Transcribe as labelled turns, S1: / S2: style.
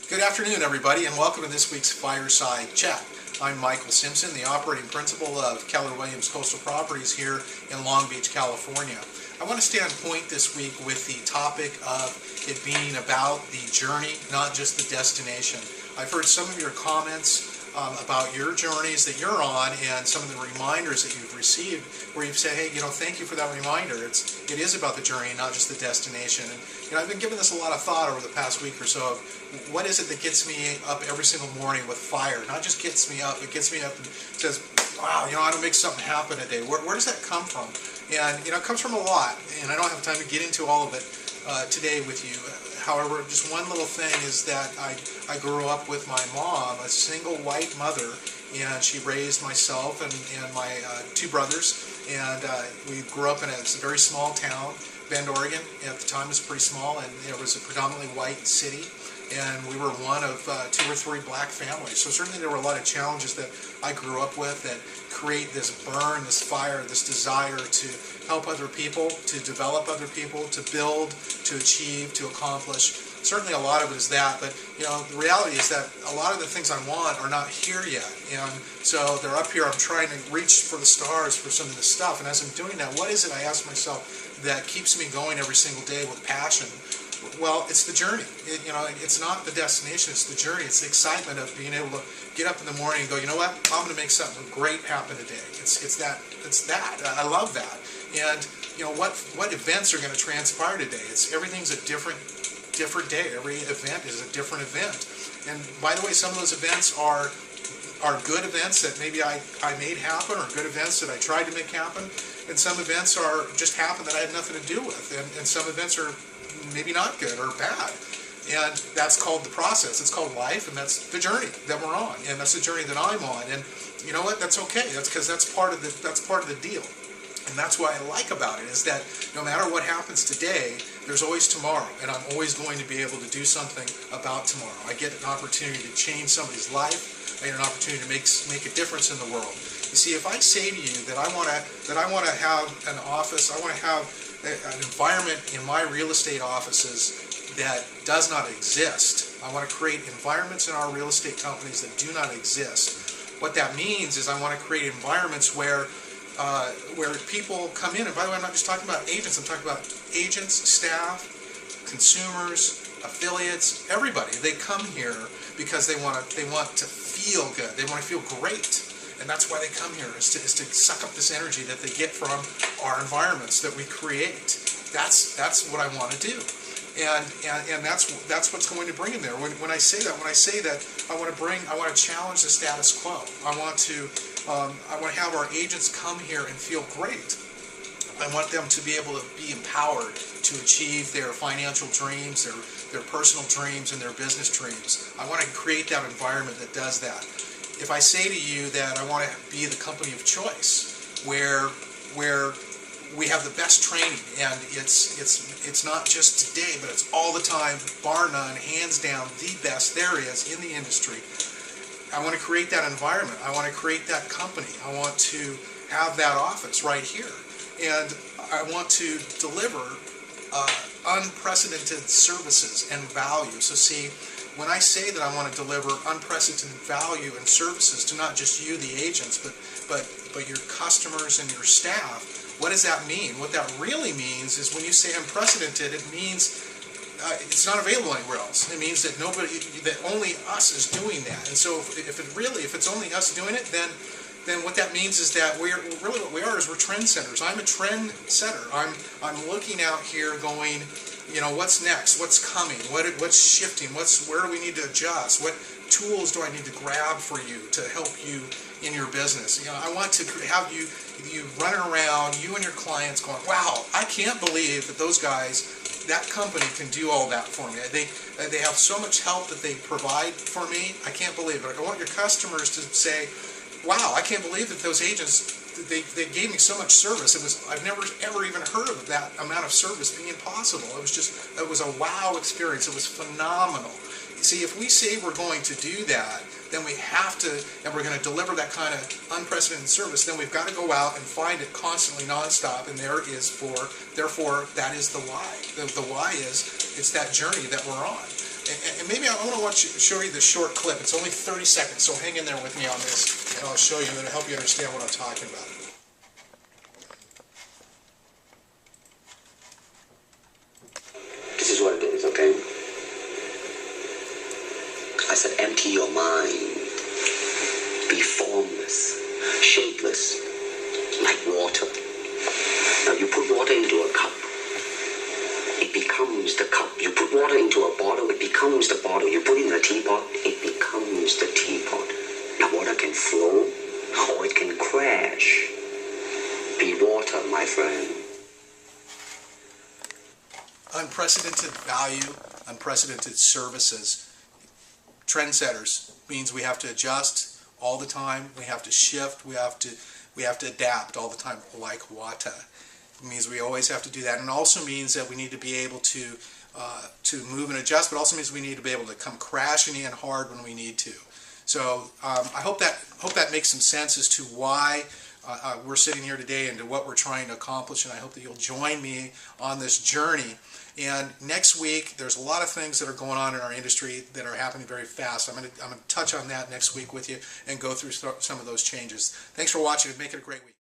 S1: Good afternoon, everybody, and welcome to this week's Fireside Chat. I'm Michael Simpson, the operating principal of Keller Williams Coastal Properties here in Long Beach, California. I want to stay on point this week with the topic of it being about the journey, not just the destination. I've heard some of your comments about your journeys that you're on and some of the reminders that you've received where you've said, hey, thank you for that reminder. It is about the journey, not just the destination. And I've been giving this a lot of thought over the past week or so of what is it that gets me up every single morning with fire. Not just gets me up, it gets me up and says, wow, I want to make something happen today. Where does that come from? And it comes from a lot, and I don't have time to get into all of it today with you. However, just one little thing is that I grew up with my mom, a single white mother, and she raised myself and my two brothers, and we grew up in a very small town, Bend, Oregon. At the time it was pretty small, and it was a predominantly white city, and we were one of 2 or 3 black families. So certainly there were a lot of challenges that I grew up with that create this burn, this fire, this desire to help other people, to develop other people, to build, to achieve, to accomplish. Certainly a lot of it is that, but the reality is that a lot of the things I want are not here yet, and so they're up here. I'm trying to reach for the stars for some of this stuff, and as I'm doing that, what is it, I ask myself, that keeps me going every single day with passion? Well, it's the journey. It's not the destination, it's the journey. It's the excitement of being able to get up in the morning and go, you know what, I'm going to make something great happen today. It's that. I love that. And what events are going to transpire today? Everything's a different day. Every event is a different event. And by the way, some of those events are good events that maybe I made happen, or good events that I tried to make happen. And some events are just happen that I had nothing to do with. And some events are maybe not good or bad. And that's called the process. It's called life, and that's the journey that we're on. And that's the journey that I'm on. And you know what? That's okay. That's because that's part of the deal. And that's what I like about it, is that no matter what happens today, there's always tomorrow, and I'm always going to be able to do something about tomorrow. I get an opportunity to change somebody's life. I get an opportunity to make a difference in the world. You see, if I say to you that I want to have an office, I want to have an environment in my real estate offices that does not exist. I want to create environments in our real estate companies that do not exist. What that means is I want to create environments where people come in, and by the way, I'm not just talking about agents, I'm talking about agents, staff, consumers, affiliates, everybody. They come here because they want to feel good. They want to feel great. And that's why they come here, is to suck up this energy that they get from our environments that we create. That's what I want to do. And that's what's going to bring in there. When I say that I want to challenge the status quo. I want to have our agents come here and feel great. I want them to be able to be empowered to achieve their financial dreams, their personal dreams, and their business dreams. I want to create that environment that does that. If I say to you that I want to be the company of choice, where we have the best training, and it's not just today, but it's all the time, bar none, hands down, the best there is in the industry. I want to create that environment. I want to create that company. I want to have that office right here, and I want to deliver unprecedented services and value. So see, when I say that I want to deliver unprecedented value and services to not just you, the agents, but your customers and your staff, what does that mean? What that really means is when you say unprecedented, it means it's not available anywhere else. It means that only us is doing that. And so if it's only us doing it, then what that means is that what we are is we're trendsetters. I'm a trend setter. I'm looking out here going, what's next? What's coming? What's shifting? Where do we need to adjust? What tools do I need to grab for you to help you in your business? I want to have you running around, you and your clients going, wow, I can't believe that those guys, that company can do all that for me. They have so much help that they provide for me. I can't believe it. I want your customers to say, wow, I can't believe that those agents, they gave me so much service. I've never ever even heard of that amount of service being possible. It was a wow experience. It was phenomenal. See, if we say we're going to do that, then we have to, and we're going to deliver that kind of unprecedented service, then we've got to go out and find it constantly nonstop, and therefore, that is the why. The why is, it's that journey that we're on. And maybe I want to show you this short clip. It's only 30 seconds, so hang in there with me on this, and I'll show you, and it'll help you understand what I'm talking about.
S2: This is what it is, okay? I said empty your mind. Be formless, shapeless, like water. Now you put water into a cup, it becomes the cup. You put water into a bottle, it becomes the bottle. You put it in a teapot, it becomes the teapot. Now water can flow or it can crash. Be water, my friend.
S1: Unprecedented value, unprecedented services. Trendsetters means we have to adjust all the time. We have to shift. We have to adapt all the time, like water. It means we always have to do that, and it also means that we need to be able to move and adjust, but also means we need to be able to come crashing in hard when we need to. So I hope that makes some sense as to why we're sitting here today and to what we're trying to accomplish, and I hope that you'll join me on this journey. And next week, there's a lot of things that are going on in our industry that are happening very fast. I'm going to touch on that next week with you and go through some of those changes. Thanks for watching, and make it a great week.